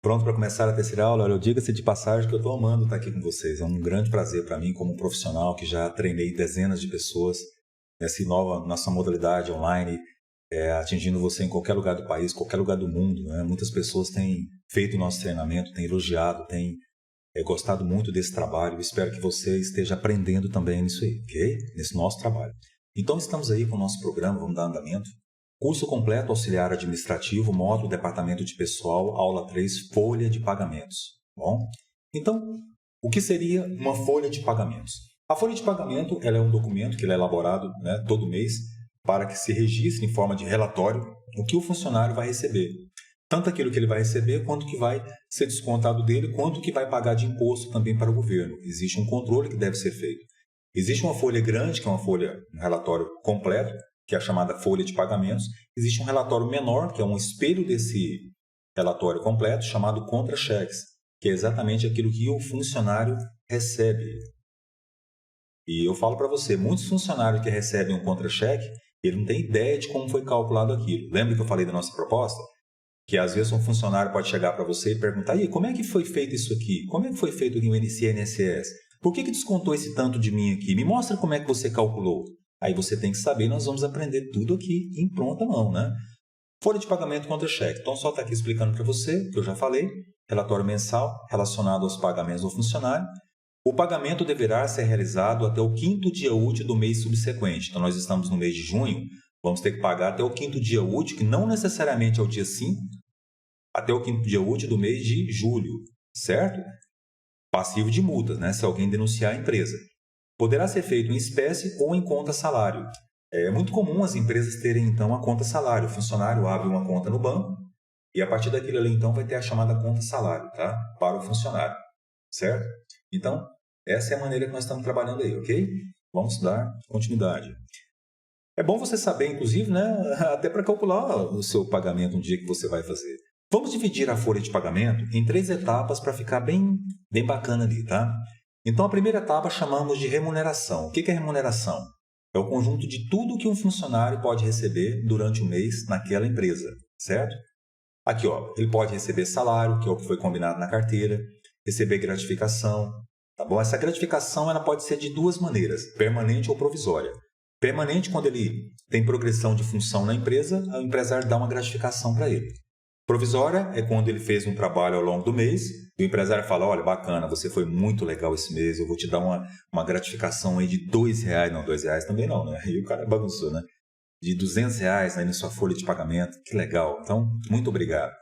Pronto para começar a terceira aula? Olha, eu diga-se de passagem que eu estou amando estar aqui com vocês. É um grande prazer para mim, como profissional que já treinei dezenas de pessoas nossa modalidade online, atingindo você em qualquer lugar do país, qualquer lugar do mundo. Né? Muitas pessoas têm feito o nosso treinamento, têm elogiado, têm gostado muito desse trabalho. Eu espero que você esteja aprendendo também nisso aí, ok? Nesse nosso trabalho. Então, estamos aí com o nosso programa, vamos dar andamento. Curso completo auxiliar administrativo, módulo departamento de pessoal, aula 3, folha de pagamentos. Bom, então, o que seria uma folha de pagamentos? A folha de pagamento ela é um documento que é elaborado todo mês para que se registre em forma de relatório o que o funcionário vai receber. Tanto aquilo que ele vai receber, quanto que vai ser descontado dele, quanto que vai pagar de imposto também para o governo. Existe um controle que deve ser feito. Existe uma folha grande, que é uma folha, um relatório completo, que é a chamada folha de pagamentos. Existe um relatório menor, que é um espelho desse relatório completo, chamado contra-cheques, que é exatamente aquilo que o funcionário recebe. E eu falo para você, muitos funcionários que recebem um contra-cheque, ele não tem ideia de como foi calculado aquilo. Lembra que eu falei da nossa proposta? Que às vezes um funcionário pode chegar para você e perguntar: e aí, como é que foi feito isso aqui? Como é que foi feito aqui o INSS? Por que descontou esse tanto de mim aqui? Me mostra como é que você calculou. Aí você tem que saber, nós vamos aprender tudo aqui em pronta mão, né? Folha de pagamento contra cheque. Então, só está aqui explicando para você, que eu já falei, relatório mensal relacionado aos pagamentos do funcionário. O pagamento deverá ser realizado até o 5º dia útil do mês subsequente. Então, nós estamos no mês de junho, vamos ter que pagar até o 5º dia útil, que não necessariamente é o dia 5, até o 5º dia útil do mês de julho, certo? Passivo de multas, né? Se alguém denunciar a empresa. Poderá ser feito em espécie ou em conta salário. É muito comum as empresas terem, então, a conta salário. O funcionário abre uma conta no banco e, a partir daquilo ali, então, vai ter a chamada conta salário, tá? Para o funcionário, certo? Então, essa é a maneira que nós estamos trabalhando aí, ok? Vamos dar continuidade. É bom você saber, inclusive, né? Até para calcular o seu pagamento no dia que você vai fazer. Vamos dividir a folha de pagamento em 3 etapas para ficar bem bacana ali, tá? Então, a primeira etapa chamamos de remuneração. O que é remuneração? É o conjunto de tudo que um funcionário pode receber durante o mês naquela empresa, certo? Aqui, ó, ele pode receber salário, que é o que foi combinado na carteira, receber gratificação, tá bom? Essa gratificação ela pode ser de 2 maneiras, permanente ou provisória. Permanente, quando ele tem progressão de função na empresa, o empresário dá uma gratificação para ele. Provisória é quando ele fez um trabalho ao longo do mês e o empresário fala: olha, bacana, você foi muito legal esse mês, eu vou te dar uma gratificação aí de R$2. Não, R$2 também não, né? Aí o cara bagunçou, né? De R$200 aí na sua folha de pagamento, que legal. Então, muito obrigado.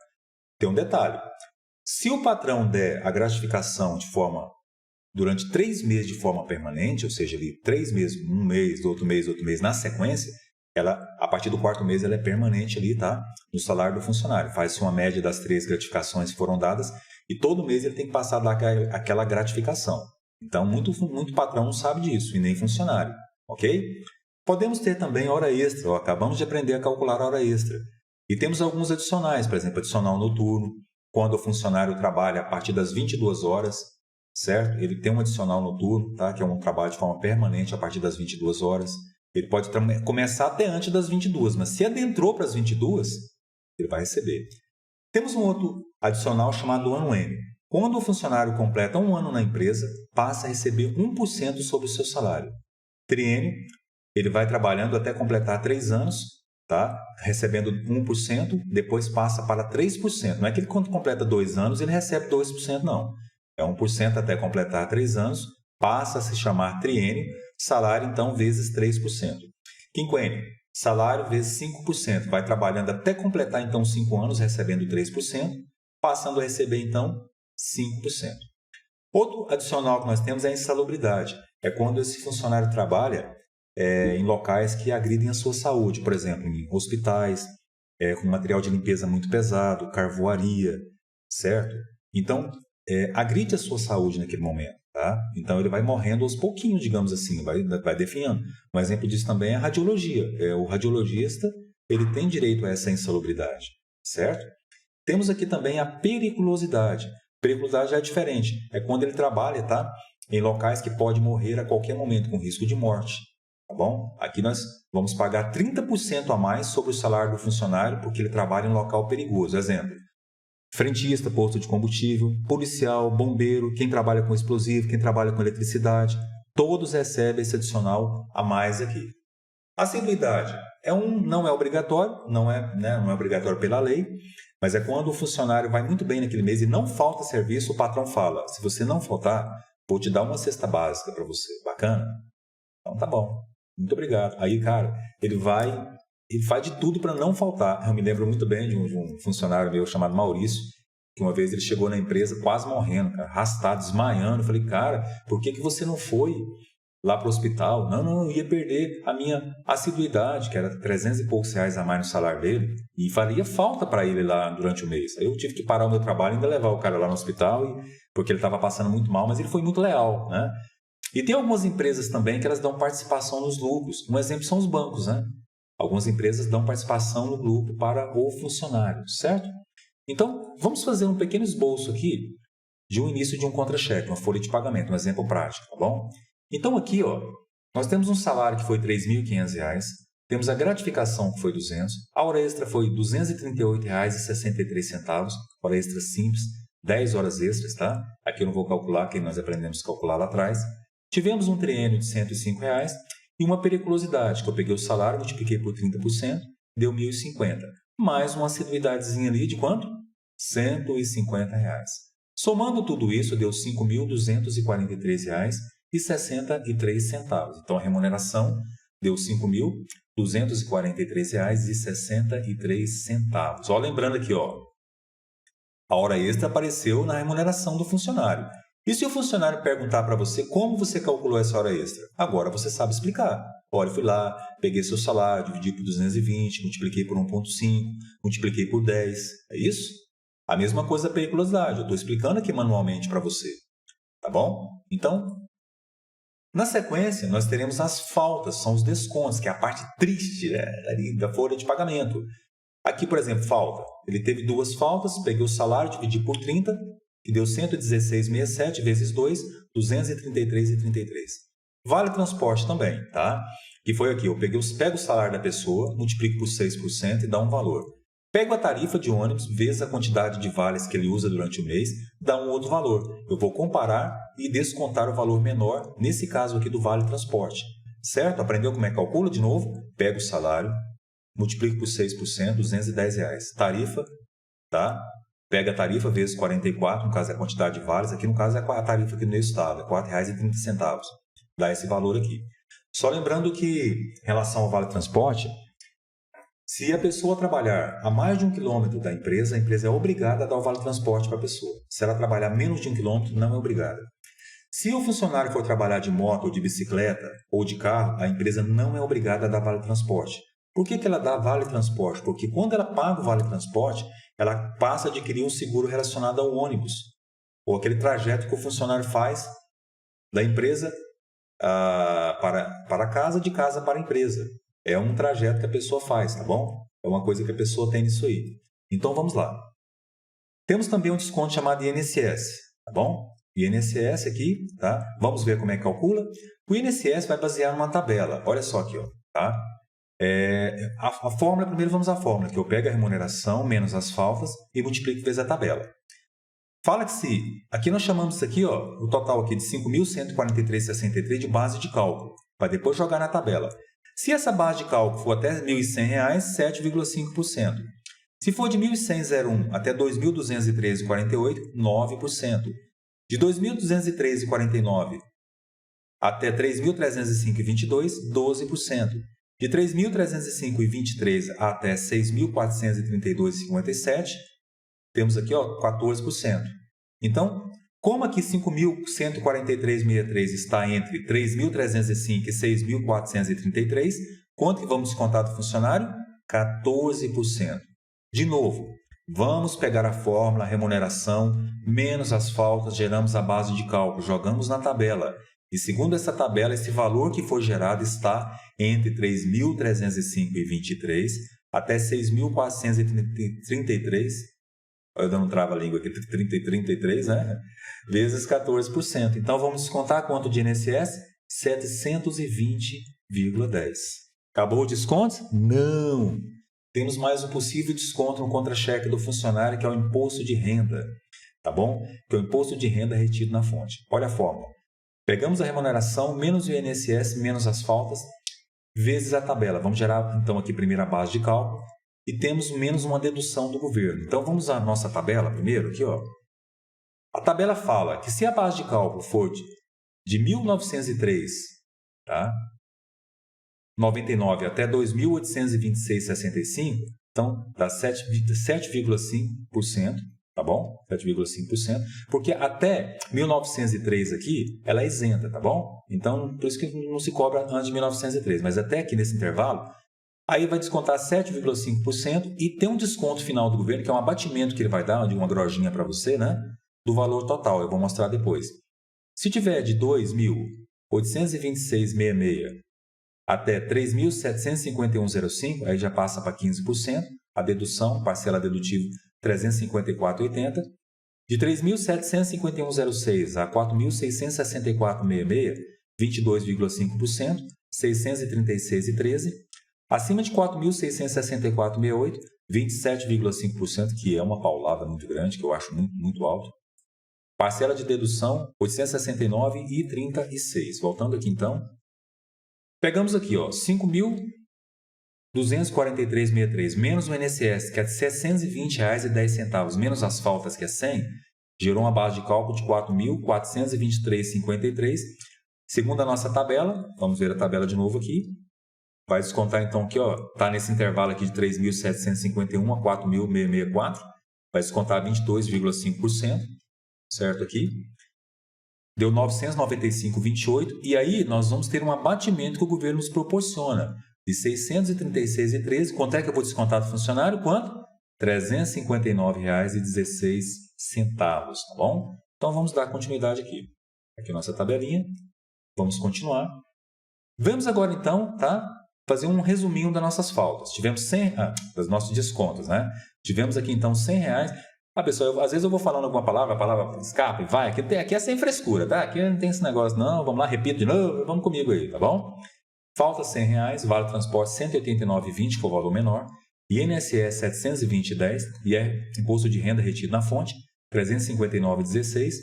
Tem um detalhe: se o patrão der a gratificação durante 3 meses de forma permanente, ou seja, ali 3 meses, um mês, outro mês na sequência, ela, a partir do 4º mês, ela é permanente ali, tá? No salário do funcionário. Faz-se uma média das 3 gratificações que foram dadas e todo mês ele tem que passar a dar aquela gratificação. Então, muito patrão não sabe disso e nem funcionário, ok? Podemos ter também hora extra, acabamos de aprender a calcular a hora extra. E temos alguns adicionais, por exemplo, adicional noturno, quando o funcionário trabalha a partir das 22 horas, certo? Ele tem um adicional noturno, tá? Que é um trabalho de forma permanente a partir das 22 horas. Ele pode começar até antes das 22, mas se adentrou para as 22, ele vai receber. Temos um outro adicional chamado ano M. Quando o funcionário completa 1 ano na empresa, passa a receber 1% sobre o seu salário. Triênio, ele vai trabalhando até completar 3 anos, tá? Recebendo 1%, depois passa para 3%. Não é que ele, quando completa 2 anos, ele recebe 2%, não. É 1% até completar 3 anos, passa a se chamar triênio, salário, então, vezes 3%. Quinquênio, salário vezes 5%. Vai trabalhando até completar, então, 5 anos, recebendo 3%, passando a receber, então, 5%. Outro adicional que nós temos é a insalubridade. É quando esse funcionário trabalha em locais que agridem a sua saúde, por exemplo, em hospitais, com material de limpeza muito pesado, carvoaria, certo? Então, agride a sua saúde naquele momento. Tá? Então, ele vai morrendo aos pouquinhos, digamos assim, vai definhando. Um exemplo disso também é a radiologia. O radiologista ele tem direito a essa insalubridade, certo? Temos aqui também a periculosidade. Periculosidade já é diferente. É quando ele trabalha, tá? Em locais que pode morrer a qualquer momento, com risco de morte. Tá bom? Aqui nós vamos pagar 30% a mais sobre o salário do funcionário porque ele trabalha em local perigoso. Exemplo, frentista, posto de combustível, policial, bombeiro, quem trabalha com explosivo, quem trabalha com eletricidade, todos recebem esse adicional a mais aqui. Assiduidade não é obrigatório, não é obrigatório pela lei, mas é quando o funcionário vai muito bem naquele mês e não falta serviço, o patrão fala, se você não faltar, vou te dar uma cesta básica para você. Bacana? Então tá bom, muito obrigado. Aí, cara, ele faz de tudo para não faltar. Eu me lembro muito bem de um funcionário meu chamado Maurício, que uma vez ele chegou na empresa quase morrendo, cara, arrastado, desmaiando. Eu falei, cara, por que você não foi lá para o hospital? Não, eu ia perder a minha assiduidade, que era 300 e poucos reais a mais no salário dele, e faria falta para ele lá durante o mês. Aí eu tive que parar o meu trabalho e ainda levar o cara lá no hospital, porque ele estava passando muito mal, mas ele foi muito leal, né? E tem algumas empresas também que elas dão participação nos lucros. Um exemplo são os bancos, né? Algumas empresas dão participação no lucro para o funcionário, certo? Então, vamos fazer um pequeno esboço aqui de um início de um contra-cheque, uma folha de pagamento, um exemplo prático, tá bom? Então, aqui, nós temos um salário que foi R$ 3.500, temos a gratificação que foi R$ 200, a hora extra foi R$ 238,63, hora extra simples, 10 horas extras, tá? Aqui eu não vou calcular, que nós aprendemos a calcular lá atrás. Tivemos um triênio de R$ 105 e uma periculosidade, que eu peguei o salário, multipliquei por 30%, deu R$ 1.050. Mais uma assiduidadezinha ali de quanto? R$ 150. Somando tudo isso, deu R$ 5.243,63. Então, a remuneração deu R$ 5.243,63. Lembrando aqui, a hora extra apareceu na remuneração do funcionário. E se o funcionário perguntar para você como você calculou essa hora extra? Agora você sabe explicar. Olha, eu fui lá, peguei seu salário, dividi por 220, multipliquei por 1,5, multipliquei por 10. É isso? A mesma coisa da periculosidade. Eu estou explicando aqui manualmente para você. Tá bom? Então, na sequência, nós teremos as faltas, são os descontos, que é a parte triste, né, da folha de pagamento. Aqui, por exemplo, falta. Ele teve 2 faltas, peguei o salário, dividi por 30, que deu 116,67 vezes 2, 233,33. Vale transporte também, tá? Que foi aqui, eu pego o salário da pessoa, multiplico por 6% e dá um valor. Pego a tarifa de ônibus, vezes a quantidade de vales que ele usa durante o mês, dá um outro valor. Eu vou comparar e descontar o valor menor, nesse caso aqui do vale transporte. Certo? Aprendeu como é que calcula de novo? Pego o salário, multiplico por 6%, R$ 210. Tarifa, tá? Pega a tarifa vezes 44, no caso é a quantidade de vales, aqui no caso é a tarifa aqui no meu estado, é R$ 4,30. Dá esse valor aqui. Só lembrando que, em relação ao vale transporte, se a pessoa trabalhar a mais de 1 quilômetro da empresa, a empresa é obrigada a dar o vale transporte para a pessoa. Se ela trabalhar menos de 1 quilômetro, não é obrigada. Se o funcionário for trabalhar de moto ou de bicicleta ou de carro, a empresa não é obrigada a dar vale transporte. Por que ela dá vale transporte? Porque quando ela paga o vale transporte, ela passa a adquirir um seguro relacionado ao ônibus, ou aquele trajeto que o funcionário faz da empresa para casa, de casa para a empresa. É um trajeto que a pessoa faz, tá bom? É uma coisa que a pessoa tem nisso aí. Então, vamos lá. Temos também um desconto chamado INSS, tá bom? INSS aqui, tá? Vamos ver como é que calcula. O INSS vai basear numa tabela. Olha só aqui, tá? A fórmula, primeiro vamos à fórmula, que eu pego a remuneração menos as faltas e multiplico vezes a tabela. Fala que se, aqui nós chamamos isso aqui, o total aqui de 5.143,63 de base de cálculo, para depois jogar na tabela. Se essa base de cálculo for até R$ 1.100, 7,5%. Se for de 1.100,01 até 2.213,48, 9%. De 2.213,49 até 3.305,22, 12%. De 3.305,23 até 6.432,57, temos aqui 14%. Então, como aqui 5.143,63 está entre 3.305 e 6.433, quanto que vamos descontar do funcionário? 14%. De novo, vamos pegar a fórmula, a remuneração, menos as faltas, geramos a base de cálculo, jogamos na tabela. E segundo essa tabela, esse valor que foi gerado está entre 3.305,23 até 6.433, eu dando um trava-língua aqui, 33, né? Vezes 14%. Então, vamos descontar quanto de INSS? 720,10. Acabou o desconto? Não! temos mais um possível desconto no contra-cheque do funcionário, que é o imposto de renda, tá bom? Que é o imposto de renda retido na fonte. Olha a fórmula. Pegamos a remuneração menos o INSS menos as faltas vezes a tabela. Vamos gerar, então, aqui primeiro a base de cálculo e temos menos uma dedução do governo. Então, vamos usar a nossa tabela primeiro aqui, ó. A tabela fala que se a base de cálculo for de 1903, tá? 99 até 2.826,65, então dá 7,5%, tá bom? 7,5%, porque até 1903 aqui, ela é isenta, tá bom? Então, por isso que não se cobra antes de 1903, mas até aqui nesse intervalo, aí vai descontar 7,5% e tem um desconto final do governo, que é um abatimento que ele vai dar, de uma grojinha para você, né? Do valor total, eu vou mostrar depois. Se tiver de 2.826,66 até 3.751,05, aí já passa para 15%, a dedução, parcela dedutiva 354,80. De 3.751,06 a 4.664,66, 22,5%, 636,13. Acima de 4.664,68, 27,5%, que é uma paulada muito grande, que eu acho muito, muito alto. Parcela de dedução 869,36. Voltando aqui então. Pegamos aqui, ó, 5.243,63 menos o INSS, que é R$ 620,10, menos as faltas, que é 100, gerou uma base de cálculo de 4.423,53. Segundo a nossa tabela, vamos ver a tabela de novo aqui, vai descontar então aqui, ó, tá nesse intervalo aqui de 3.751 a 4.664, vai descontar 22,5%, certo aqui? Deu 995,28 e aí nós vamos ter um abatimento que o governo nos proporciona de 636,13. Quanto é que eu vou descontar do funcionário? Quanto? R$ 359,16, tá bom? Então vamos dar continuidade aqui. Aqui a nossa tabelinha. Vamos continuar. Vamos agora então, tá? Fazer um resuminho das nossas faltas. Tivemos 100, das nossos descontos, né? Tivemos aqui então R$100. Pessoal, às vezes eu vou falando alguma palavra, a palavra escapa e vai. Aqui é sem frescura, tá? Aqui não tem esse negócio, não. Vamos lá, repito de novo, vamos comigo aí, tá bom? Falta R$100, vale transporte 189,20, que é o valor menor. INSS 720,10 e é imposto de renda retido na fonte, 359,16.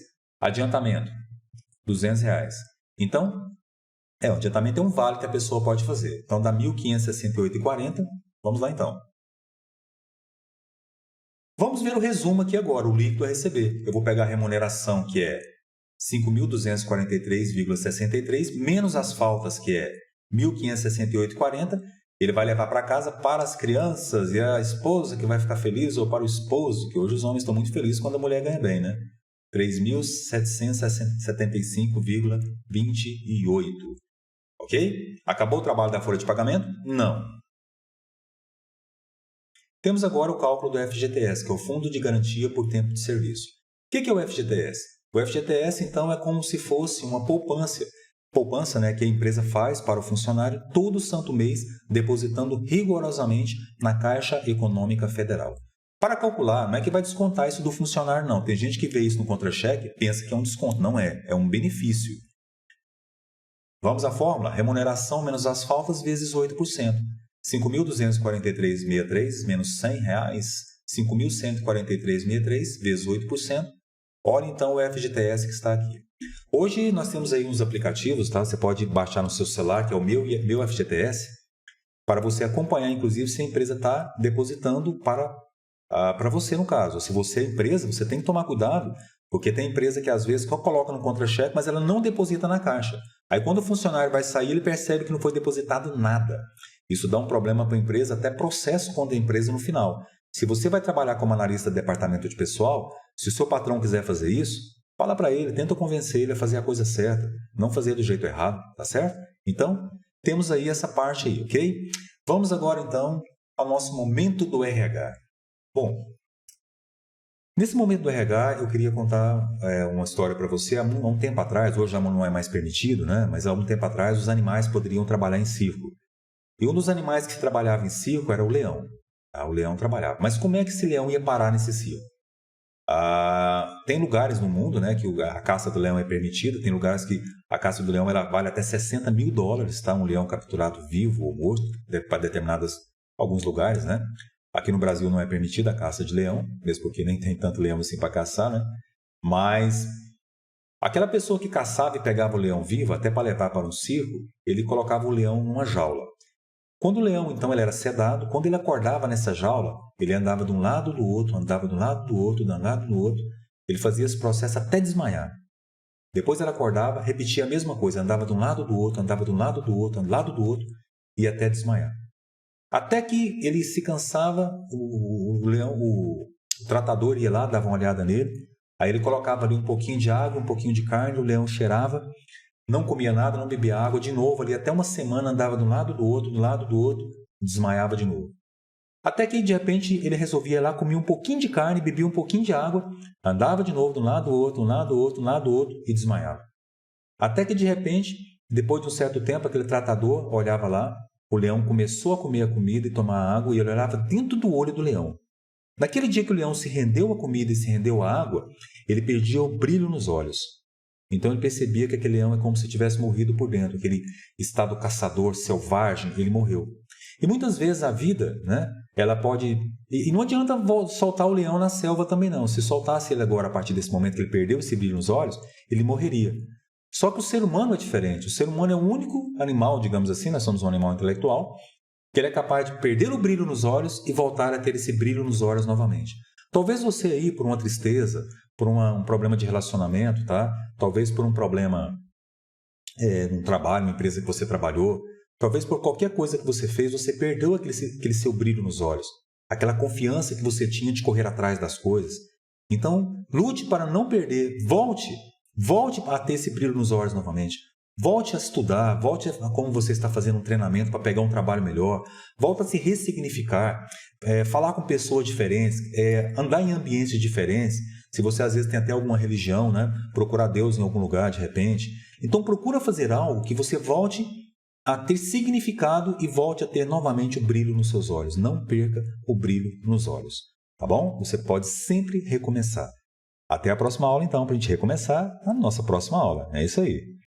Adiantamento, R$200. Então, o adiantamento é um vale que a pessoa pode fazer. Então, dá 1.568,40. Vamos lá, então. Vamos ver o resumo aqui agora, o líquido a receber. Eu vou pegar a remuneração, que é 5.243,63, menos as faltas, que é 1.568,40. Ele vai levar para casa para as crianças e a esposa que vai ficar feliz, ou para o esposo, que hoje os homens estão muito felizes quando a mulher ganha bem, né? 3.775,28. Ok? Acabou o trabalho da folha de pagamento? Não. Temos agora o cálculo do FGTS, que é o Fundo de Garantia por Tempo de Serviço. O que é o FGTS? O FGTS, então, é como se fosse uma poupança. Poupança, né, que a empresa faz para o funcionário todo santo mês, depositando rigorosamente na Caixa Econômica Federal. Para calcular, não é que vai descontar isso do funcionário, não. Tem gente que vê isso no contra-cheque e pensa que é um desconto. Não é, é um benefício. Vamos à fórmula? Remuneração menos as faltas vezes 8%. 5.243,63 menos R$100, 5.143,63 vezes 8%. Olha então o FGTS que está aqui. Hoje nós temos aí uns aplicativos, tá? Você pode baixar no seu celular, que é o meu FGTS, para você acompanhar, inclusive, se a empresa está depositando para você, no caso. Se você é empresa, você tem que tomar cuidado, porque tem empresa que às vezes só coloca no contra-cheque, mas ela não deposita na caixa. Aí quando o funcionário vai sair, ele percebe que não foi depositado nada. Isso dá um problema para a empresa, até processo contra a empresa no final. Se você vai trabalhar como analista de departamento de pessoal, se o seu patrão quiser fazer isso, fala para ele, tenta convencer ele a fazer a coisa certa, não fazer do jeito errado, tá certo? Então, temos aí essa parte aí, ok? Vamos agora, então, ao nosso momento do RH. Bom, nesse momento do RH, eu queria contar uma história para você. Há um tempo atrás, hoje já não é mais permitido, né? Mas há um tempo atrás, os animais poderiam trabalhar em circo. E um dos animais que trabalhava em circo era o leão. O leão trabalhava. Mas como é que esse leão ia parar nesse circo? Tem lugares no mundo, né, que a caça do leão é permitida. Tem lugares que a caça do leão ela vale até $60 mil, tá? Um leão capturado vivo ou morto para determinadas alguns lugares, né? Aqui no Brasil não é permitida a caça de leão, mesmo porque nem tem tanto leão assim para caçar, né? Mas aquela pessoa que caçava e pegava o leão vivo, até para levar para um circo, ele colocava o leão numa jaula. Quando o leão, então, ele era sedado, quando ele acordava nessa jaula, ele andava de um lado do outro, andava de um lado do outro, de um lado do outro, ele fazia esse processo até desmaiar. Depois ele acordava, repetia a mesma coisa, andava de um lado do outro, andava de um lado do outro, do lado do outro, e até desmaiar. Até que ele se cansava, o tratador ia lá, dava uma olhada nele, aí ele colocava ali um pouquinho de água, um pouquinho de carne, o leão cheirava, não comia nada, não bebia água, de novo ali, até uma semana andava de um lado do outro, desmaiava de novo. Até que, de repente, ele resolvia ir lá, comia um pouquinho de carne, bebia um pouquinho de água, andava de novo de um lado do outro, de um lado do outro, de um lado do outro e desmaiava. Até que, de repente, depois de um certo tempo, aquele tratador olhava lá, o leão começou a comer a comida e tomar água e ele olhava dentro do olho do leão. Naquele dia que o leão se rendeu à comida e se rendeu à água, ele perdia o brilho nos olhos. Então ele percebia que aquele leão é como se tivesse morrido por dentro, aquele estado caçador, selvagem, ele morreu. E muitas vezes a vida, né, ela pode... E não adianta soltar o leão na selva também não. Se soltasse ele agora a partir desse momento que ele perdeu esse brilho nos olhos, ele morreria. Só que o ser humano é diferente. O ser humano é o único animal, digamos assim, nós somos um animal intelectual, que ele é capaz de perder o brilho nos olhos e voltar a ter esse brilho nos olhos novamente. Talvez você aí, por uma tristeza, por um problema de relacionamento, tá? Talvez por um problema no trabalho, na empresa que você trabalhou, talvez por qualquer coisa que você fez, você perdeu aquele seu brilho nos olhos, aquela confiança que você tinha de correr atrás das coisas. Então, lute para não perder, volte a ter esse brilho nos olhos novamente. Volte a estudar, volte a como você está fazendo um treinamento para pegar um trabalho melhor, volte a se ressignificar, falar com pessoas diferentes, andar em ambientes diferentes. Se você às vezes tem até alguma religião, né? Procurar Deus em algum lugar de repente. Então procura fazer algo que você volte a ter significado e volte a ter novamente o brilho nos seus olhos. Não perca o brilho nos olhos, tá bom? Você pode sempre recomeçar. Até a próxima aula então, para a gente recomeçar a nossa próxima aula. É isso aí.